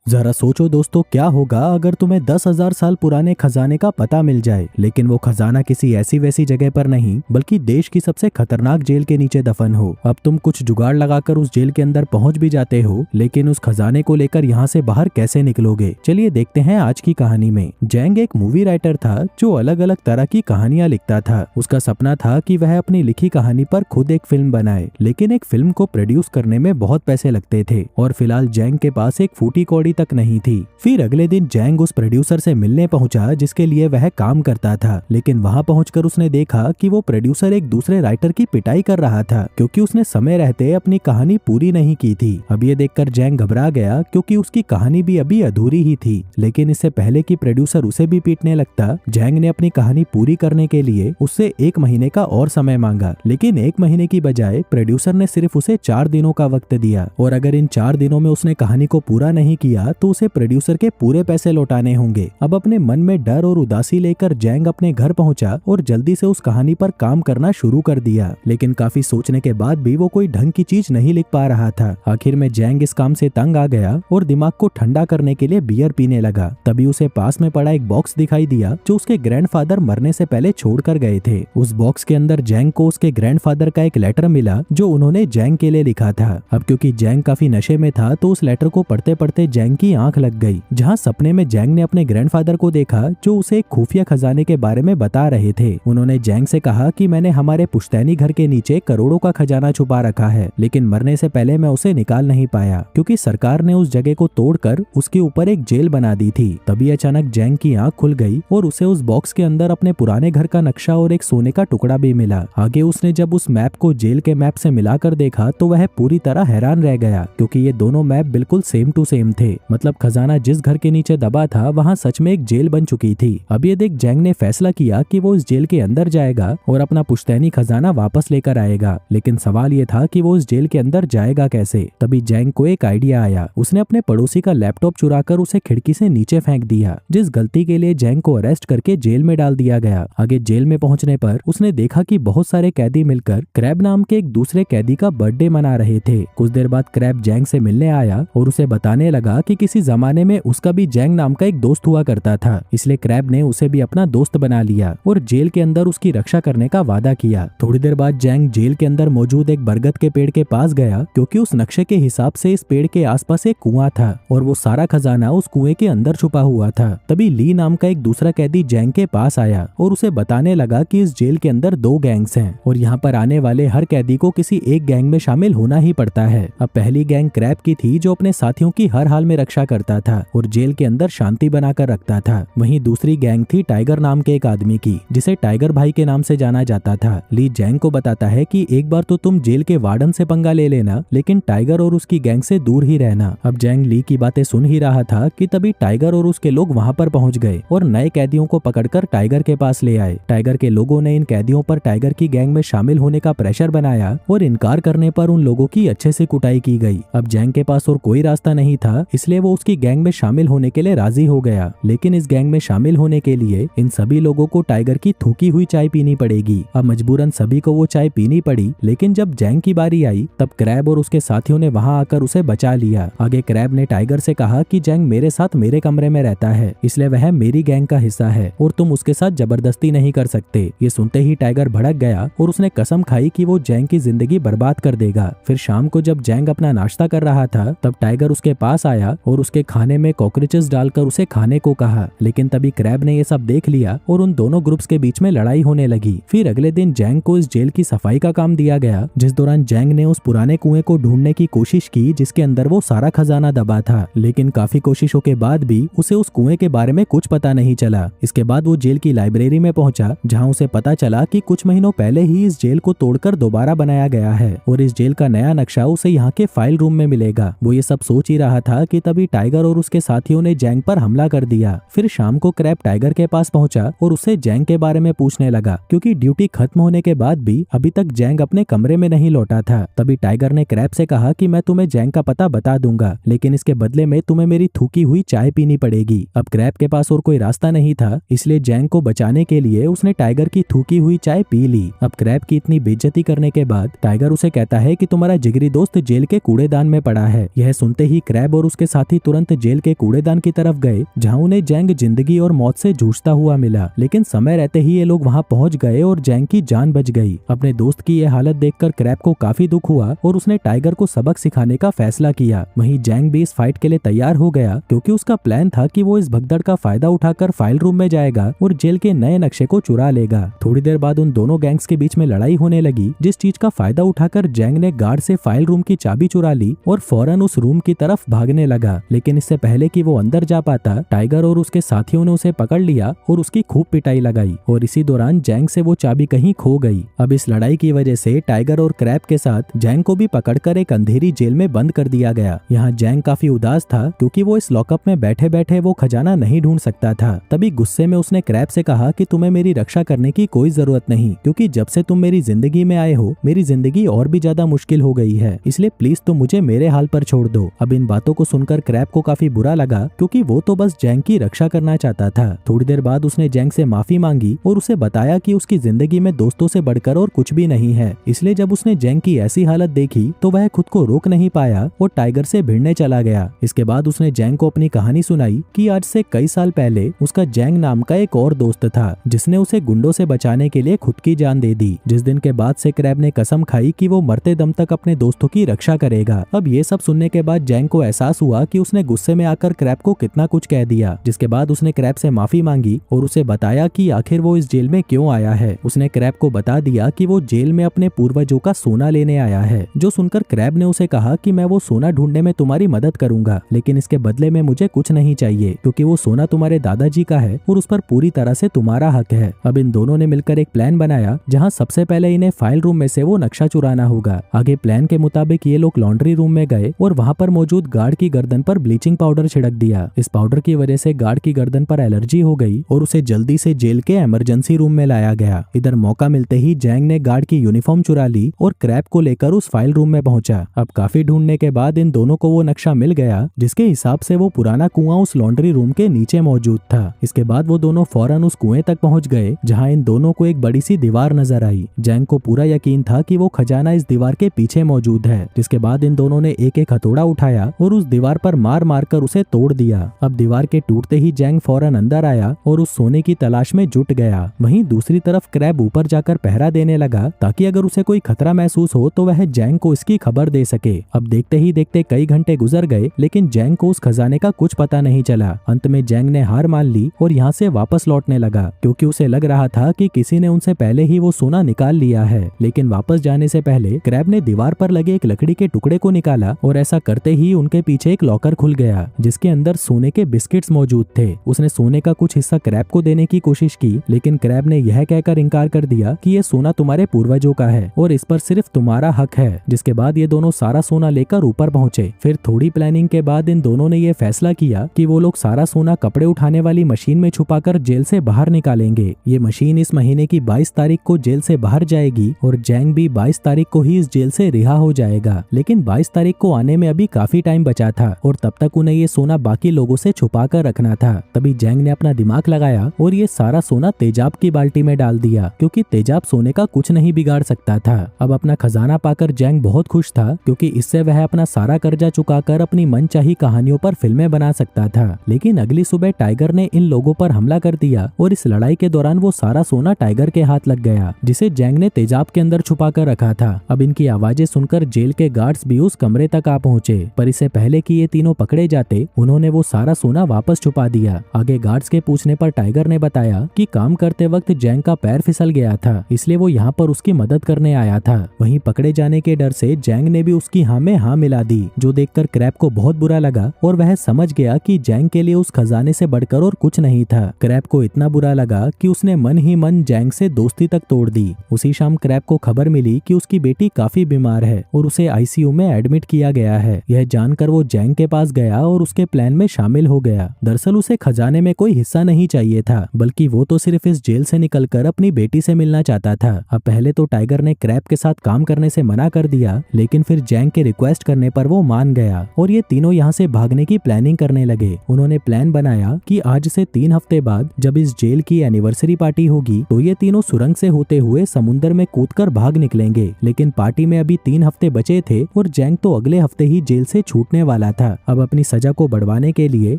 जरा सोचो दोस्तों, क्या होगा अगर तुम्हें 10,000 साल पुराने खजाने का पता मिल जाए, लेकिन वो खजाना किसी ऐसी वैसी जगह पर नहीं बल्कि देश की सबसे खतरनाक जेल के नीचे दफन हो। अब तुम कुछ जुगाड़ लगाकर उस जेल के अंदर पहुंच भी जाते हो, लेकिन उस खजाने को लेकर यहाँ से बाहर कैसे निकलोगे? चलिए देखते हैं आज की कहानी में। जैंग एक मूवी राइटर था जो अलग अलग तरह की कहानियां लिखता था। उसका सपना था कि वह अपनी लिखी कहानी पर खुद एक फिल्म बनाए, लेकिन एक फिल्म को प्रोड्यूस करने में बहुत पैसे लगते थे और फिलहाल जैंग के पास एक फूटी कौड़ी तक नहीं थी। फिर अगले दिन जैंग उस प्रोड्यूसर से मिलने पहुंचा जिसके लिए वह काम करता था, लेकिन वहां पहुंचकर उसने देखा कि वो प्रोड्यूसर एक दूसरे राइटर की पिटाई कर रहा था क्योंकि उसने समय रहते अपनी कहानी पूरी नहीं की थी। अब ये देखकर जैंग घबरा गया क्योंकि उसकी कहानी भी अभी अधूरी ही थी। लेकिन इससे पहले कि प्रोड्यूसर उसे भी पीटने लगता, जैंग ने अपनी कहानी पूरी करने के लिए उससे 1 महीने का और समय मांगा। लेकिन 1 महीने की बजाय प्रोड्यूसर ने सिर्फ उसे 4 दिनों का वक्त दिया और अगर इन 4 दिनों में उसने कहानी को पूरा नहीं किया तो उसे प्रोड्यूसर के पूरे पैसे लौटाने होंगे। अब अपने मन में डर और उदासी लेकर जैंग अपने घर पहुंचा और जल्दी से उस कहानी पर काम करना शुरू कर दिया। लेकिन काफी सोचने के बाद भी वो कोई ढंग की चीज नहीं लिख पा रहा था। आखिर में जैंग इस काम से तंग आ गया और दिमाग को ठंडा करने के लिए बियर पीने लगा। तभी उसे पास में पड़ा एक बॉक्स दिखाई दिया जो उसके ग्रैंडफादर मरने से पहले छोड़कर गए थे। उस बॉक्स के अंदर जैंग को उसके ग्रैंडफादर का एक लेटर मिला जो उन्होंने जैंग के लिए लिखा था। अब क्योंकि जैंग काफी नशे में था तो उस लेटर को पढ़ते पढ़ते जैंग की आंख लग गई, जहां सपने में जैंग ने अपने ग्रैंडफादर को देखा जो उसे एक खुफिया खजाने के बारे में बता रहे थे। उन्होंने जैंग से कहा कि मैंने हमारे पुश्तैनी घर के नीचे करोड़ों का खजाना छुपा रखा है, लेकिन मरने से पहले मैं उसे निकाल नहीं पाया क्योंकि सरकार ने उस जगह को तोड़कर उसके ऊपर एक जेल बना दी थी। तभी अचानक जैंग की आंख खुल गई और उसे उस बॉक्स के अंदर अपने पुराने घर का नक्शा और एक सोने का टुकड़ा भी मिला। आगे उसने जब उस मैप को जेल के मैप से मिलाकर देखा तो वह पूरी तरह हैरान रह गया क्योंकि ये दोनों मैप बिल्कुल सेम टू सेम थे। मतलब खजाना जिस घर के नीचे दबा था वहाँ सच में एक जेल बन चुकी थी। अब ये देख जैंग ने फैसला किया कि वो इस जेल के अंदर जाएगा और अपना पुश्तैनी खजाना वापस लेकर आएगा। लेकिन सवाल ये था कि वो इस जेल के अंदर जाएगा कैसे? तभी जैंग को एक आइडिया आया। उसने अपने पड़ोसी का लैपटॉप चुराकर उसे खिड़की से नीचे फेंक दिया, जिस गलती के लिए जैंग को अरेस्ट करके जेल में डाल दिया गया। आगे जेल में पहुंचने पर उसने देखा कि बहुत सारे कैदी मिलकर क्रैब नाम के एक दूसरे कैदी का बर्थडे मना रहे थे। कुछ देर बाद क्रैब जैंग से मिलने आया और उसे बताने लगा कि किसी जमाने में उसका भी जैंग नाम का एक दोस्त हुआ करता था, इसलिए क्रैब ने उसे भी अपना दोस्त बना लिया और जेल के अंदर उसकी रक्षा करने का वादा किया। थोड़ी देर बाद जैंग जेल के अंदर मौजूद एक बरगद के पेड़ के पास गया क्योंकि उस नक्शे के हिसाब से इस पेड़ के आसपास एक कुआं था और वो सारा खजाना उस कुएं के अंदर छुपा हुआ था। तभी ली नाम का एक दूसरा कैदी जैंग के पास आया और उसे बताने लगा कि इस जेल के अंदर 2 गैंग्स हैं और यहाँ पर आने वाले हर कैदी को किसी एक गैंग में शामिल होना ही पड़ता है। अब पहली गैंग क्रैब की थी जो अपने साथियों की हर हाल में रक्षा करता था और जेल के अंदर शांति बनाकर रखता था। वहीं दूसरी गैंग थी टाइगर नाम के एक आदमी की, जिसे टाइगर भाई के नाम से जाना जाता था। ली जैंग को बताता है कि एक बार तो तुम जेल के वार्डन से पंगा ले लेना, लेकिन टाइगर और उसकी गैंग से दूर ही रहना। अब जैंग ली की बातें सुन ही रहा था कि तभी टाइगर और उसके लोग वहां पर पहुंच गए और नए कैदियों को पकड़कर टाइगर के पास ले आए। टाइगर के लोगों ने इन कैदियों पर टाइगर की गैंग में शामिल होने का प्रेशर बनाया और इनकार करने पर उन लोगों की अच्छे से कुटाई की गई। अब जैंग के पास और कोई रास्ता नहीं था, इसलिए वो उसकी गैंग में शामिल होने के लिए राजी हो गया। लेकिन इस गैंग में शामिल होने के लिए इन सभी लोगों को टाइगर की थूकी हुई चाय पीनी पड़ेगी। अब मजबूरन सभी को वो चाय पीनी पड़ी, लेकिन जब जैंग की बारी आई तब क्रैब और उसके साथियों ने वहां आकर उसे बचा लिया। आगे क्रैब ने टाइगर से कहा कि जैंग मेरे साथ मेरे कमरे में रहता है, इसलिए वह मेरी गैंग का हिस्सा है और तुम उसके साथ जबरदस्ती नहीं कर सकते। ये सुनते ही टाइगर भड़क गया और उसने कसम खाई कि वो जैंग की जिंदगी बर्बाद कर देगा। फिर शाम को जब जैंग अपना नाश्ता कर रहा था तब टाइगर उसके पास आया और उसके खाने में कॉकरोचेस डालकर उसे खाने को कहा, लेकिन तभी क्रैब ने ये सब देख लिया और उन दोनों ग्रुप्स के बीच में लड़ाई होने लगी। फिर अगले दिन जैंग को इस जेल की सफाई का काम दिया गया, जिस दौरान जैंग ने उस पुराने कुएं को ढूंढने की कोशिश की जिसके अंदर वो सारा खजाना दबा था, लेकिन काफी कोशिशों के बाद भी उसे उस कुएं के बारे में कुछ पता नहीं चला। इसके बाद वो जेल की लाइब्रेरी में पहुंचा, जहां उसे पता चला कि कुछ महीनों पहले ही इस जेल को तोड़कर दोबारा बनाया गया है और इस जेल का नया नक्शा उसे यहाँ के फाइल रूम में मिलेगा। वो ये सब सोच ही रहा था कि तभी टाइगर और उसके साथियों ने जैंग पर हमला कर दिया। फिर शाम को क्रैब टाइगर के पास पहुंचा और उससे जैंग के बारे में पूछने लगा, क्योंकि ड्यूटी खत्म होने के बाद भी अभी तक जैंग अपने कमरे में नहीं लौटा था। तभी टाइगर ने क्रैब से कहा कि मैं तुम्हें जैंग का पता बता दूंगा, लेकिन इसके बदले में तुम्हें मेरी थूकी हुई चाय पीनी पड़ेगी। अब क्रैब के पास और कोई रास्ता नहीं था, इसलिए जैंग को बचाने के लिए उसने टाइगर की थूकी हुई चाय पी ली। अब क्रैब की इतनी बेइज्जती करने के बाद टाइगर उसे कहता है कि तुम्हारा जिगरी दोस्त जेल के कूड़ेदान में पड़ा है। यह सुनते ही क्रैब और उसके साथी तुरंत जेल के कूड़ेदान की तरफ गए, जहाँ उन्हें जैंग जिंदगी और मौत से जूझता हुआ मिला। लेकिन समय रहते ही ये लोग वहाँ पहुँच गए और जैंग की जान बच गई। अपने दोस्त की ये हालत देखकर क्रैब को काफी दुख हुआ और उसने टाइगर को सबक सिखाने का फैसला किया। वहीं जैंग भी इस फाइट के लिए तैयार हो गया, क्योंकि उसका प्लान था कि वो इस भगदड़ का फायदा उठाकर फाइल रूम में जाएगा और जेल के नए नक्शे को चुरा लेगा। थोड़ी देर बाद उन दोनों गैंग्स के बीच में लड़ाई होने लगी, जिस चीज का फायदा उठाकर जैंग ने गार्ड से फाइल रूम की चाबी चुरा ली और फौरन उस रूम की तरफ भागने लगा। लेकिन इससे पहले कि वो अंदर जा पाता, टाइगर और उसके साथियों ने उसे पकड़ लिया और उसकी खूब पिटाई लगाई और इसी दौरान जैंग से वो चाबी कहीं खो गई। अब इस लड़ाई की वजह से टाइगर और क्रैब के साथ जैंग को भी पकड़कर एक अंधेरी जेल में बंद कर दिया गया। यहाँ जैंग काफी उदास था, क्योंकि वो इस लॉकअप में बैठे बैठे वो खजाना नहीं ढूंढ सकता था। तभी गुस्से में उसने क्रैब से कहा कि तुम्हें मेरी रक्षा करने की कोई जरूरत नहीं, क्योंकि जब से तुम मेरी जिंदगी में आए हो मेरी जिंदगी और भी ज्यादा मुश्किल हो गई है, इसलिए प्लीज तुम मुझे मेरे हाल पर छोड़ दो। अब इन बातों को सुनकर क्रैब को काफी बुरा लगा, क्योंकि वो तो बस जैंग की रक्षा करना चाहता था। थोड़ी देर बाद उसने जैंग से माफी मांगी और उसे बताया कि उसकी जिंदगी में दोस्तों से बढ़कर और कुछ भी नहीं है। इसलिए जब उसने जैंग की ऐसी हालत देखी तो वह खुद को रोक नहीं पाया और टाइगर से भिड़ने चला गया। इसके बाद उसने जैंग को अपनी कहानी सुनाई कि आज से कई साल पहले उसका जैंग नाम का एक और दोस्त था, जिसने उसे गुंडों से बचाने के लिए खुद की जान दे दी। जिस दिन के बाद से क्रैब ने कसम खाई कि वो मरते दम तक अपने दोस्तों की रक्षा करेगा। अब ये सब सुनने के बाद जैंग को एहसास हुआ कि उसने गुस्से में आकर क्रैब को कितना कुछ कह दिया। जिसके बाद उसने क्रैब से माफी मांगी और उसे बताया कि आखिर वो इस जेल में क्यों आया है। उसने क्रैब को बता दिया कि वो जेल में अपने पूर्वजों का सोना लेने आया है। जो सुनकर क्रैब ने उसे कहा कि मैं वो सोना ढूंढने में तुम्हारी मदद करूंगा, लेकिन इसके बदले में मुझे कुछ नहीं चाहिए, क्योंकि वो सोना तुम्हारे दादाजी का है और उस पर पूरी तरह से तुम्हारा हक है। अब इन दोनों ने मिलकर एक प्लान बनाया, जहाँ सबसे पहले इन्हें फाइल रूम में से वो नक्शा चुराना होगा। आगे प्लान के मुताबिक ये लोग लॉन्ड्री रूम में गए और वहाँ पर मौजूद गार्ड की गर्दन पर ब्लीचिंग पाउडर छिड़क दिया। इस पाउडर की वजह से गार्ड की गर्दन पर एलर्जी हो गई और उसे जल्दी से जेल के इमरजेंसी रूम में लाया गया। इधर मौका मिलते ही जैंग ने गार्ड की यूनिफॉर्म चुरा ली और क्रैब को लेकर उस फाइल रूम में पहुंचा। अब काफी ढूंढने के बाद इन दोनों को वो नक्शा मिल गया, जिसके हिसाब से वो पुराना कुआं उस लॉन्ड्री रूम के नीचे मौजूद था। इसके बाद वो दोनों फौरन उस कुएं तक पहुंच गए, जहां इन दोनों को एक बड़ी सी दीवार नजर आई। जैंग को पूरा यकीन था कि वो खजाना इस दीवार के पीछे मौजूद है। जिसके बाद इन दोनों ने एक एक हथौड़ा उठाया और उस दीवार पर मार मार कर उसे तोड़ दिया। अब दीवार के टूटते ही जैंग फौरन अंदर आया और उस सोने की तलाश में जुट गया। वहीं दूसरी तरफ क्रैब ऊपर जाकर पहरा देने लगा, ताकि अगर उसे कोई खतरा महसूस हो तो वह जैंग को इसकी खबर दे सके। अब देखते ही देखते कई घंटे गुजर गए, लेकिन जैंग को उस खजाने का कुछ पता नहीं चला। अंत में जैंग ने हार मान ली और यहाँ से वापस लौटने लगा, क्योंकि उसे लग रहा था कि किसी ने उनसे पहले ही वो सोना निकाल लिया है। लेकिन वापस जाने से पहले क्रैब ने दीवार पर लगे एक लकड़ी के टुकड़े को निकाला और ऐसा करते ही उनके पीछे एक लॉकर खुल गया, जिसके अंदर सोने के बिस्किट्स मौजूद थे। उसने सोने का कुछ हिस्सा क्रैब को देने की कोशिश की, लेकिन क्रैब ने यह कहकर इनकार कर दिया कि ये सोना तुम्हारे पूर्वजों का है और इस पर सिर्फ तुम्हारा हक है। जिसके बाद ये दोनों सारा सोना लेकर ऊपर पहुंचे। फिर थोड़ी प्लानिंग के बाद इन दोनों ने ये फैसला किया कि वो लोग सारा सोना कपड़े उठाने वाली मशीन में छुपाकर जेल से बाहर निकालेंगे। ये मशीन इस महीने की 22 तारीख को जेल से बाहर जाएगी और जैंग भी 22 तारीख को ही इस जेल से रिहा हो जाएगा। लेकिन 22 तारीख को आने में अभी काफी टाइम बचा था और तब तक उन्हें ये सोना बाकी लोगों से छुपा कर रखना था। तभी जैंग ने अपना दिमाग लगाया और ये सारा सोना तेजाब की बाल्टी में डाल दिया, क्योंकि तेजाब सोने का कुछ नहीं बिगाड़ सकता था। अब अपना खजाना पाकर जैंग बहुत खुश था, क्योंकि इससे वह अपना सारा कर्जा चुकाकर अपनी मनचाही कहानियों पर फिल्में बना सकता था। लेकिन अगली सुबह टाइगर ने इन लोगों पर हमला कर दिया और इस लड़ाई के दौरान वो सारा सोना टाइगर के हाथ लग गया, जिसे जैंग ने तेजाब के अंदर छुपा कर रखा था। अब इनकी आवाजें सुनकर जेल के गार्ड्स भी उस कमरे तक आ पहुंचे, पर इससे पहले कि ये तीनों पकड़े जाते उन्होंने वो सारा सोना वापस छुपा दिया। आगे गार्ड्स के पूछने पर टाइगर ने बताया कि काम करते वक्त जैंग का पैर फिसल गया था, इसलिए वो यहाँ पर उसकी मदद करने आया था। वहीं पकड़े जाने के डर से जैंग ने भी उसकी हाँ में हाँ मिला दी, जो देखकर क्रैब को बहुत बुरा लगा और वह समझ गया कि जैंग के लिए उस खजाने से बढ़कर और कुछ नहीं था। क्रैब को इतना बुरा लगा कि उसने मन ही मन जैंग से दोस्ती तक तोड़ दी। उसी शाम क्रैब को खबर मिली कि उसकी बेटी काफी बीमार है और उसे आईसीयू में एडमिट किया गया है। यह जानकर वो जैंग के पास गया और उसके प्लान में शामिल हो गया। दरअसल उसे खजाने में कोई हिस्सा नहीं चाहिए था, बल्कि वो तो सिर्फ इस जेल से निकलकर अपनी बेटी से मिलना चाहता था। अब पहले तो टाइगर ने क्रैब के साथ काम करने से मना कर दिया, लेकिन फिर जैंग के रिक्वेस्ट करने पर वो मान गया और ये तीनों यहाँ से भागने की प्लानिंग करने लगे। उन्होंने प्लान बनाया कि आज से 3 हफ्ते बाद जब इस जेल की एनिवर्सरी पार्टी होगी तो ये तीनों सुरंग से होते हुए समुद्र में कूदकर भाग निकलेंगे। लेकिन पार्टी में अभी 3 हफ्ते बचे थे और जैंग तो अगले हफ्ते ही जेल से छूटने वाला था। अब अपनी सजा को बढ़वाने के लिए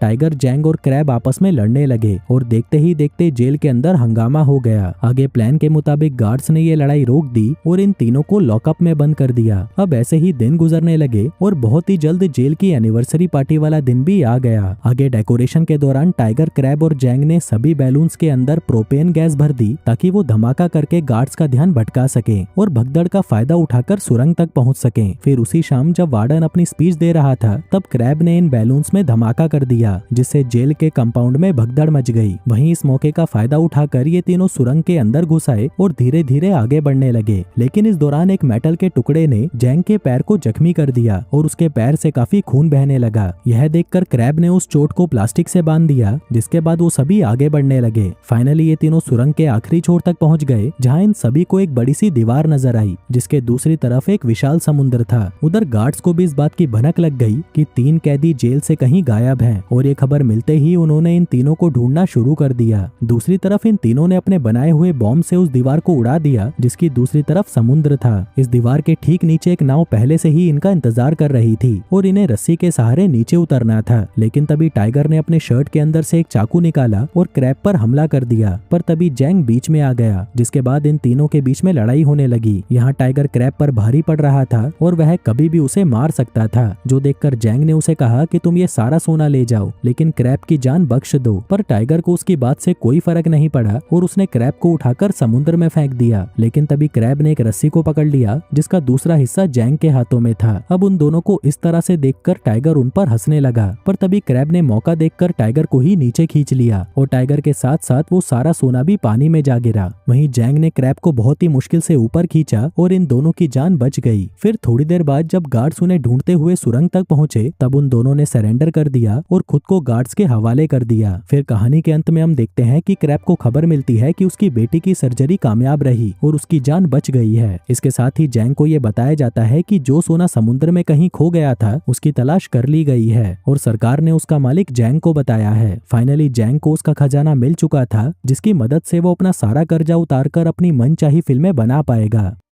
टाइगर, जैंग और क्रैब आपस में लड़ने लगे और देखते ही देखते जेल के अंदर हंगामा हो गया। आगे प्लान के मुताबिक गार्ड्स ने ये लड़ाई रोक दी और इन तीनों को लॉकअप में बंद कर दिया। अब ऐसे ही दिन गुजरने लगे और बहुत ही जल्द जेल की एनिवर्सरी पार्टी वाला दिन भी आ गया। आगे डेकोरेशन के दौरान टाइगर, क्रैब और जैंग ने सभी बैलून्स के अंदर प्रोपेन गैस भर दी ताकि वो धमाका करके गार्ड्स का ध्यान भटका सके और भगदड़ का फायदा उठाकर सुरंग तक पहुंच सके। फिर उसी शाम जब वार्डन अपनी स्पीच दे रहा था तब क्रैब ने इन बैलून्स में धमाका कर दिया, जिससे जेल के कंपाउंड में भगदड़ मच गई। वहीं इस मौके का फायदा उठाकर ये तीनों सुरंग के अंदर घुस आए और धीरे धीरे आगे बढ़ने लगे। लेकिन इस दौरान एक मेटल के टुकड़े ने जैंग के पैर को जख्मी कर दिया और उसके पैर से काफी खून बहने लगा। यह देखकर क्रैब ने उस चोट को प्लास्टिक से बांध दिया, जिसके बाद वो सभी आगे बढ़ने लगे। फाइनली ये तीनों सुरंग के आखिरी छोर तक पहुंच गए, जहां इन सभी को एक बड़ी सी दीवार नजर आई, जिसके दूसरी तरफ एक विशाल समुद्र था। उधर गार्ड्स को भी इस बात की भनक लग गई कि 3 कैदी जेल से कहीं गायब हैं और ये खबर मिलते ही उन्होंने इन तीनों को ढूंढना शुरू कर दिया। दूसरी तरफ इन तीनों ने अपने बनाए हुए बॉम्ब से उस दीवार को उड़ा दिया, जिसकी दूसरी तरफ समुद्र था। इस दीवार के ठीक नीचे एक नाव पहले से ही इनका इंतजार कर रही थी और इन्हें रस्सी के सहारे नीचे उतरना था। लेकिन तभी टाइगर ने अपने शर्ट के अंदर से एक चाकू निकाला और क्रैब पर हमला कर दिया, पर तभी जैंग बीच में आ गया, जिसके बाद इन तीनों के बीच में लड़ाई होने लगी। यहाँ टाइगर क्रैब पर भारी पड़ रहा था और वह कभी भी उसे मार सकता था, जो देखकर जैंग ने उसे कहा कि तुम ये सारा सोना ले जाओ, लेकिन क्रैब की जान बख्श दो। पर टाइगर को उसकी बात से कोई फर्क नहीं पड़ा और उसने क्रैब को उठाकर समुद्र में फेंक दिया। लेकिन तभी क्रैब ने एक रस्सी को पकड़ लिया, जिसका दूसरा हिस्सा जैंग के हाथों में था। अब उन दोनों को इस तरह से देखकर टाइगर उन पर हंसने लगा, पर तभी क्रैब ने मौका देखकर टाइगर को ही नीचे खींच लिया और टाइगर के साथ साथ वो सारा सोना भी पानी में जा गिरा। वहीं जैंग ने क्रैब को बहुत ही मुश्किल से ऊपर खींचा और इन दोनों की जान बच गई। फिर थोड़ी देर बाद जब गार्ड्स उन्हें ढूंढते हुए सुरंग तक पहुंचे तब उन दोनों ने सरेंडर कर दिया और खुद को गार्ड्स के हवाले कर दिया। फिर कहानी के अंत में हम देखते हैं कि क्रैब को खबर मिलती है कि उसकी बेटी की सर्जरी कामयाब रही और उसकी जान बच गई है। इसके साथ ही जैंग को ये बताया जाता है कि जो सोना समुद्र में कहीं खो गया था उसकी तलाश कर ली गई है और सरकार ने उसका मालिक जैंग को बताया है। फाइनली जैंग को उसका खजाना मिल चुका था, जिसकी मदद से वो अपना सारा कर्जा उतारकर अपनी मनचाही फिल्में बना पाएगा।